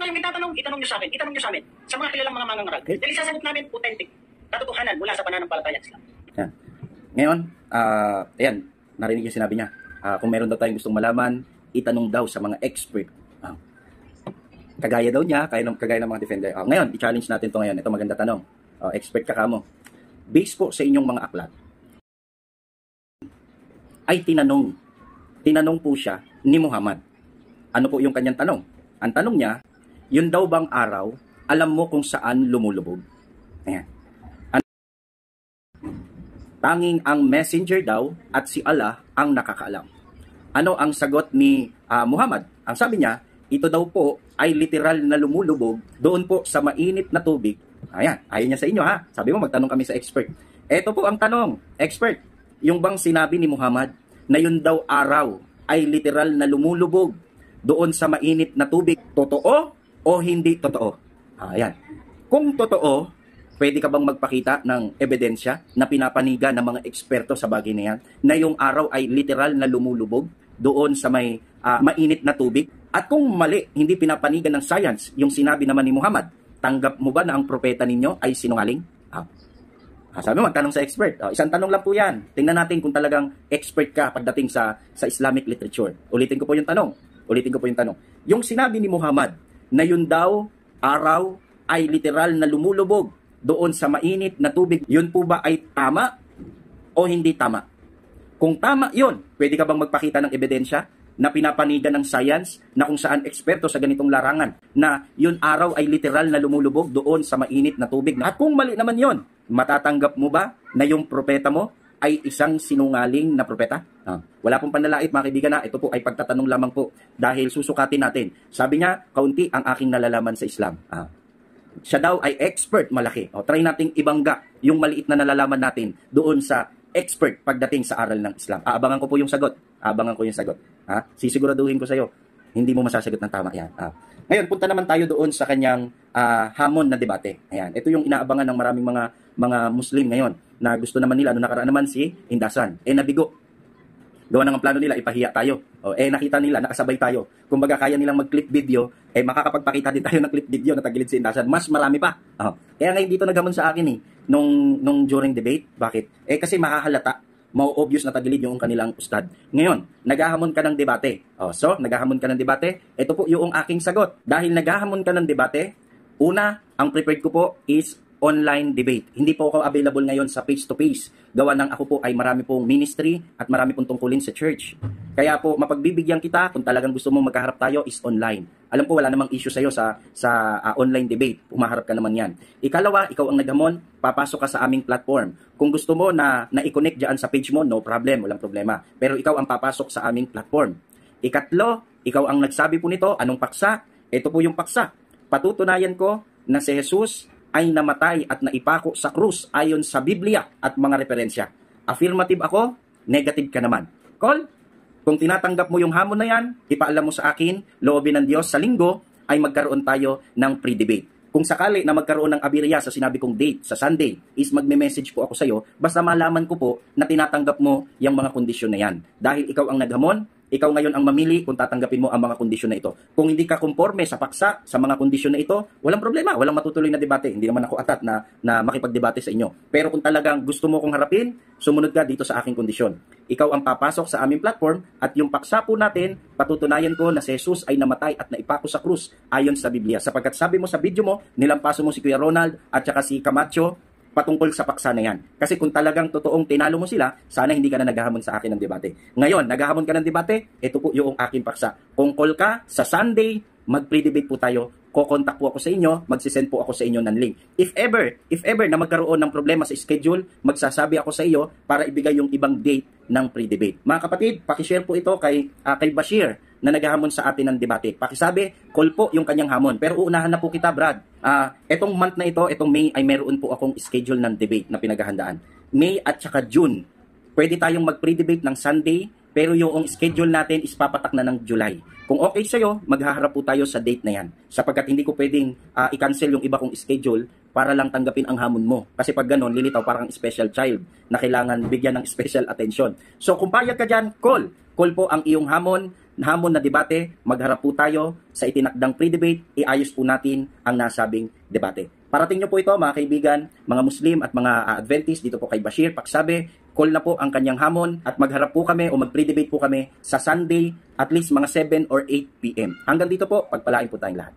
kayong itatanong, itanong nyo sa akin, itanong nyo sa amin, sa mga kilalang mga mangangaral. Dahil isasagot namin authentic, katotohanan mula sa pananampalataya Islam. Yan. Ngayon, ayan, narinig yung sinabi niya. Kung meron daw tayong gustong malaman, itanong daw sa mga expert. Kagaya daw niya, kagaya ng mga defender. Ngayon, i-challenge natin to ngayon. Ito maganda tanong. Expert ka mo. Based po sa inyong mga aklat, ay tinanong po siya ni Muhammad. Ano po yung kanyang tanong? Ang tanong niya, yun daw bang araw, alam mo kung saan lumulubog? Ayan. Tanging ang messenger daw at si Allah ang nakakaalam. Ano ang sagot ni Muhammad? Ang sabi niya, ito daw po ay literal na lumulubog doon po sa mainit na tubig. Ayan, ayon niya sa inyo ha. Sabi mo, magtanong kami sa expert. Ito po ang tanong, expert. Yung bang sinabi ni Muhammad na yun daw araw ay literal na lumulubog doon sa mainit na tubig, totoo o hindi totoo? Ayan. Kung totoo, pwede ka bang magpakita ng ebidensya na pinapaniga ng mga eksperto sa bagay na yan, na yung araw ay literal na lumulubog doon sa may mainit na tubig? At kung mali, hindi pinapaniga ng science yung sinabi naman ni Muhammad, tanggap mo ba na ang propeta ninyo ay sinungaling? Sabi mo, magtanong sa expert. Isang tanong lang po yan. Tingnan natin kung talagang expert ka pagdating sa Islamic literature. Ulitin ko po yung tanong. Yung sinabi ni Muhammad na yun daw araw ay literal na lumulubog doon sa mainit na tubig, yun po ba ay tama o hindi tama? Kung tama yun, pwede ka bang magpakita ng ebidensya na pinapanigan ng science na kung saan eksperto sa ganitong larangan na yun araw ay literal na lumulubog doon sa mainit na tubig? At kung mali naman yun, matatanggap mo ba na yung propeta mo ay isang sinungaling na propeta? Wala pong panlalait mga kaibigan na. Ito po ay pagtatanong lamang po dahil susukatin natin. Sabi niya, kaunti ang aking nalalaman sa Islam. Siya daw ay expert malaki. Try nating ibangga yung maliit na nalalaman natin doon sa expert pagdating sa aral ng Islam. Abangan ko po yung sagot. Sisiguraduhin ko sa iyo, hindi mo masasagot ng tama yan. Ngayon, punta naman tayo doon sa kanyang hamon na debate. Ayan. Ito yung inaabangan ng maraming mga Muslim ngayon na gusto naman nila, nakaraan naman si Indasan. Nabigo. Gawa ng plano nila, ipahiya tayo. Nakita nila, nakasabay tayo. Kung baga kaya nilang mag-clip video, makakapagpakita din tayo ng clip video na tagilid si Indasan. Mas marami pa. Kaya ngayon dito naghamon sa akin nung during debate. Bakit? Kasi makahalata, mau-obvious na tagilid yung kanilang ustad. Ngayon, naghahamon ka ng debate. So, naghahamon ka ng debate. Ito po yung aking sagot. Dahil naghahamon ka ng debate, una, ang prepared ko po is online debate. Hindi po ako available ngayon sa face-to-face. Gawa ng ako po ay marami pong ministry at marami pong tungkulin sa church. Kaya po, mapagbibigyan kita kung talagang gusto mong magkaharap tayo is online. Alam ko, wala namang issue sa'yo sa online debate. Pumaharap ka naman yan. Ikalawa, ikaw ang naghamon, papasok ka sa aming platform. Kung gusto mo na i-connect dyan sa page mo, no problem, walang problema. Pero ikaw ang papasok sa aming platform. Ikatlo, ikaw ang nagsabi po nito, anong paksa? Ito po yung paksa. Patutunayan ko na si Jesus ay namatay at naipako sa krus ayon sa Biblia at mga referensya. Affirmative ako, negative ka naman. Call? Kung tinatanggap mo yung hamon na yan, ipaalam mo sa akin, loobin ng Diyos sa linggo ay magkaroon tayo ng pre-debate. Kung sakali na magkaroon ng abirya sa sinabi kong date sa Sunday, is magme-message po ako sa iyo, basta malaman ko po na tinatanggap mo yung mga kondisyon na yan. Dahil ikaw ang naghamon, ikaw ngayon ang mamili kung tatanggapin mo ang mga kondisyon na ito. Kung hindi ka konforme sa paksa, sa mga kondisyon na ito, walang problema, walang matutuloy na debate. Hindi naman ako atat na makipagdebate sa inyo. Pero kung talagang gusto mo kong harapin, sumunod ka dito sa aking kondisyon. Ikaw ang papasok sa aming platform at yung paksa po natin, patutunayan ko na si Jesus ay namatay at naipako sa krus ayon sa Biblia. Sapagkat sabi mo sa video mo, nilampaso mo si Kuya Ronald at saka si Camacho patungkol sa paksa na yan. Kasi kung talagang totoong tinalo mo sila, sana hindi ka na naghahamon sa akin ng debate. Ngayon, naghahamon ka ng debate, ito po yung aking paksa. Kung call ka sa Sunday, mag-pre-debate po tayo, kukontak po ako sa inyo, magsisend po ako sa inyo ng link. If ever na magkaroon ng problema sa schedule, magsasabi ako sa iyo para ibigay yung ibang date ng pre-debate. Mga kapatid, pakishare po ito kay Bashir na naghahamon sa atin ng debate. Pakisabi, call po yung kanyang hamon. Pero uunahan na po kita, Brad. Etong month na ito, etong May, ay meron po akong schedule ng debate na pinaghahandaan. May at saka June. Pwede tayong mag-pre-debate ng Sunday, pero yung schedule natin is papatak na ng July. Kung okay sa'yo, maghaharap po tayo sa date na yan. Sapagkat hindi ko pwedeng i-cancel yung iba kong schedule para lang tanggapin ang hamon mo. Kasi pag ganon, lilitaw parang special child na kailangan bigyan ng special attention. So kung payag ka dyan, call. Call po ang iyong hamon hamon na debate, magharap po tayo sa itinakdang pre-debate, iayos po natin ang nasabing debate. Parating nyo po ito mga kaibigan, mga Muslim at mga Adventist dito po kay Bashir Paksabe, call na po ang kanyang hamon at magharap po kami o mag-pre-debate po kami sa Sunday at least mga 7 or 8 p.m. Hanggang dito po, pagpalain po tayong lahat.